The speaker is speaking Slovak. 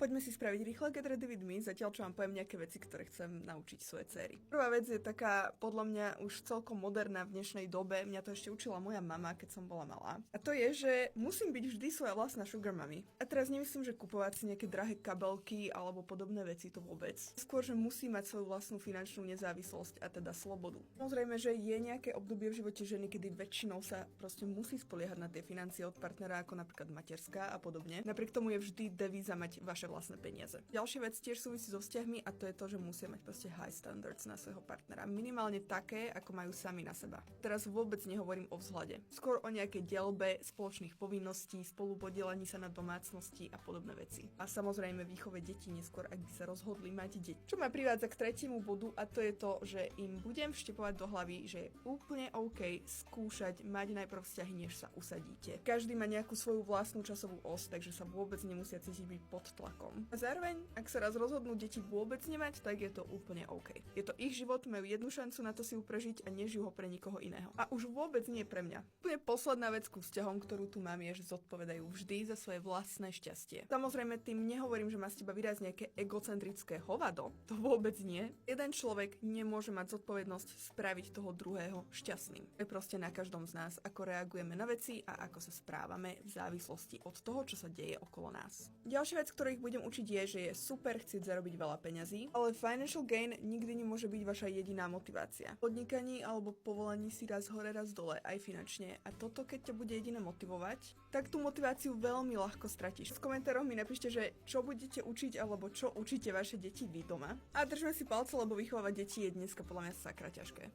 Poďme si spraviť rýchle get ready with me, zatiaľ čo vám poviem nejaké veci, ktoré chcem naučiť svoje céry. Prvá vec je taká, podľa mňa, už celkom moderná v dnešnej dobe. Mňa to ešte učila moja mama, keď som bola malá. A to je, že musím byť vždy svoja vlastná sugar mommy. A teraz nemyslím, že kupovať si nejaké drahé kabelky alebo podobné veci, to vôbec. Skôr, že musí mať svoju vlastnú finančnú nezávislosť a teda slobodu. Samozrejme, že je nejaké obdobie v živote ženy, kedy väčšinou sa proste musí spoliehať na tie financie od partnera, ako napríklad materská a podobne. Napriek tomu je vždy devíza mať vaše vlastné peniaze. Ďalšia vec tiež súvisí so vzťahmi a to je to, že musia mať proste high standards na svojho partnera. Minimálne také, ako majú sami na seba. Teraz vôbec nehovorím o vzhľade. Skôr o nejakej dielbe spoločných povinností, spolupodielaní sa na domácnosti a podobné veci. A samozrejme výchove detí neskôr, ak by sa rozhodli mať deti. Čo ma privádza k tretiemu bodu a to je to, že im budem vštepovať do hlavy, že je úplne OK skúšať mať najprv vzťahy, než sa usadíte. Každý má nejakú svoju vlastnú časovú os, takže sa vôbec nemusia cítiť byť pod tlakom. A zároveň, ak sa raz rozhodnú deti vôbec nemať, tak je to úplne OK. Je to ich život, majú jednu šancu na to si ju prežiť a nežijú ho pre nikoho iného. A už vôbec nie pre mňa. Úplne posledná vec ku vzťahom, ktorú tu mám, je, že zodpovedajú vždy za svoje vlastné šťastie. Samozrejme, tým nehovorím, že má z teba vyrásť nejaké egocentrické hovado. To vôbec nie. Jeden človek nemôže mať zodpovednosť spraviť toho druhého šťastným. Je proste na každom z nás, ako reagujeme na veci a ako sa správame v závislosti od toho, čo sa deje okolo nás. Ďalšia vec, ktorú ich budem učiť, je, že je super chcieť zarobiť veľa peňazí, ale financial gain nikdy nemôže byť vaša jediná motivácia. V podnikaní alebo povolaní si raz hore, raz dole, aj finančne. A toto, keď ťa bude jediné motivovať, tak tú motiváciu veľmi ľahko stratíš. V komentároch mi napíšte, že čo budete učiť alebo čo učíte vaše deti vy doma. A držme si palce, lebo vychovávať deti je dneska podľa mňa sakra ťažké.